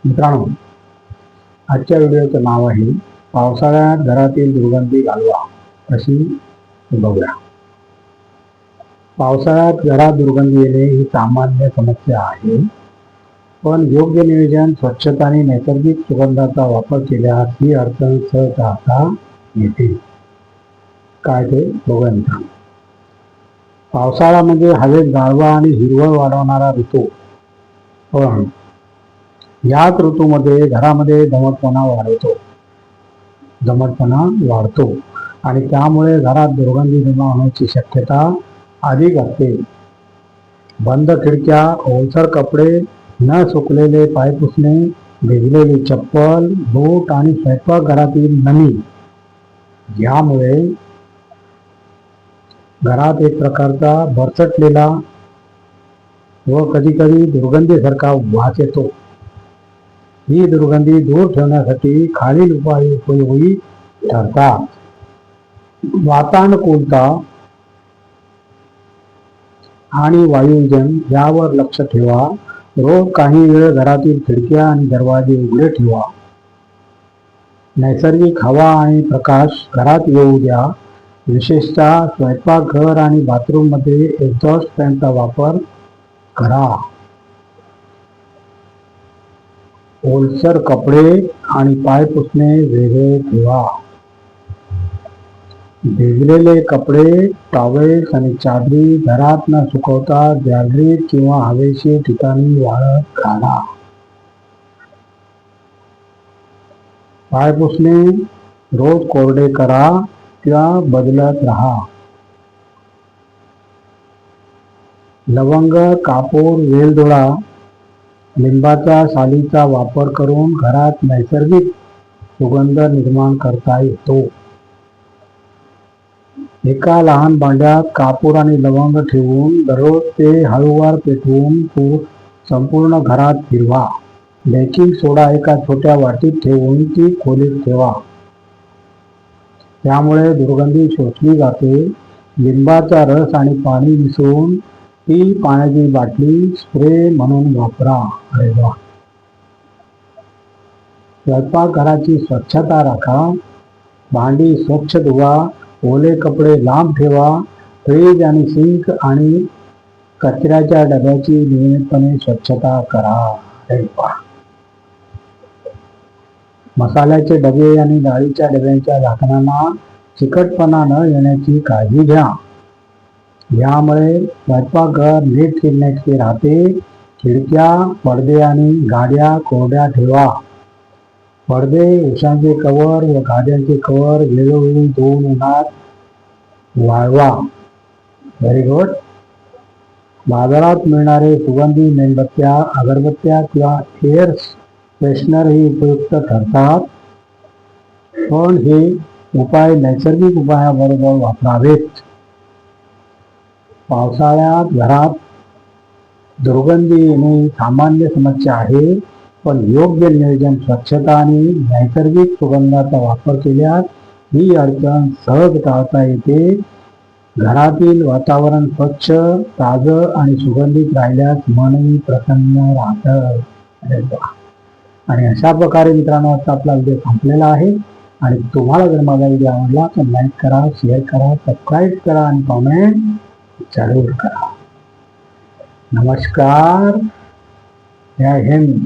मित्रांनो, आजच्या व्हिडिओचं नाव आहे पावसाळ्यात घरातील दुर्गंधी घालवा कशी बघूया. पावसाळ्यात घरात दुर्गंधी येणे ही सामान्य समस्या आहे, पण योग्य नियोजन, स्वच्छता आणि नैसर्गिक सुगंधाचा वापर केल्यास ही अडचण सहज टाळता येते. काय ते बघूया मित्रांनो. पावसाळा म्हणजे हवेत गारवा आणि हिरवळ वाढवणारा ऋतू. पण याच ऋतूमध्ये घरामध्ये दमटपणा वाढतो आणि त्यामुळे घरात दुर्गंधी निर्माण होण्याची शक्यता अधिक असते. बंद खिडक्या, ओलसर कपडे, न सुकलेले पाय पुसणे, भिजलेली चप्पल, बूट आणि स्वयंपाकघरातील नमी यामुळे घरात एक प्रकारचा बरसटलेला व कधी कधी दुर्गंधीसारखा वास येतो. ही दुर्गंधी दूर ठेवण्यासाठी खालील उपाय उपयोगी ठरतात. वातानुकूलता आणि वायुविजन यावर लक्ष ठेवा. रोज काही वेळ घरातील खिडक्या आणि दरवाजे उघडे ठेवा. नैसर्गिक हवा आणि प्रकाश घरात येऊ द्या. विशेषतः स्वयंपाकघर आणि बाथरूममध्ये एक्झॉस्ट फॅनचा वापर करा. ओलसर कपडे आणि पाय पुसणे वेगळे ठेवा. भिजलेले कपडे, टॉवेल्स आणि चादरी घरात न सुकवता गॅलरीत किंवा हवेशीर ठिकाणी वाळत घाला. पाय पुसणे रोज कोरडे करा किंवा बदलत राहा. लवंग, कापूर, वेलदोडा, लिंबाच्या सालीचा वापर करून घरात नैसर्गिक सुगंध निर्माण करता येतो. एका लहान भांड्यात कापूर आणि लवंग ठेवून दररोज ते हळूवार पेटवून संपूर्ण घरात फिरवा. बेकिंग सोडा एका छोट्या वाटीत ठेवून ती खोलीत ठेवा. त्यामुळे दुर्गंधी शोषली जाते. लिंबाचा रस आणि पाणी मिसळून ती पाण्याची बाटली स्प्रे म्हणून वापरा. अरे वा. स्वयंपाकघराची स्वच्छता राखा. भांडी स्वच्छ धुवा. ओले कपडे लांब ठेवा. फ्रीज आणि सिंक आणि कचऱ्याच्या डब्याची नियमितपणे स्वच्छता करा. अरे वा. मसाल्याचे डबे आणि डाळीच्या डब्यांच्या झाकणांना चिकटपणा न येण्याची काळजी घ्या. यामुळे स्वयंपाकघर नीटनेटके राहते. खिडक्या, पडदे आणि गाद्या कोरड्या ठेवा. पडदे, उशांचे कवर व गाद्यांचे कवर वेळोवेळी धुवून उन्हात वाळवा. Very good. बाजारात मिळणारे सुगंधी मेणबत्त्या, अगरबत्त्या किंवा एअर फ्रेशनर ही उपयुक्त ठरतात, पण हे उपाय नैसर्गिक उपायाबरोबर वापरावेत. पावसाळ्यात घरात दुर्गंधी येणे ही सामान्य समस्या आहे, पण योग्य नियोजन, स्वच्छता आणि नैसर्गिक सुगंधाचा वापर केल्यास ही अडचण सहज टाळता येते. घरातील वातावरण स्वच्छ, ताजं आणि सुगंधित राहिल्यास मनही प्रसन्न राहतं. आणि अशा प्रकारे मित्रांनो आता आपला व्हिडिओ संपलेला आहे. आणि तुम्हाला जर माझा व्हिडिओ आवडला तर लाईक करा, शेअर करा, सबस्क्राईब करा आणि कॉमेंट जरूर करा. नमस्कार. जय हिंद.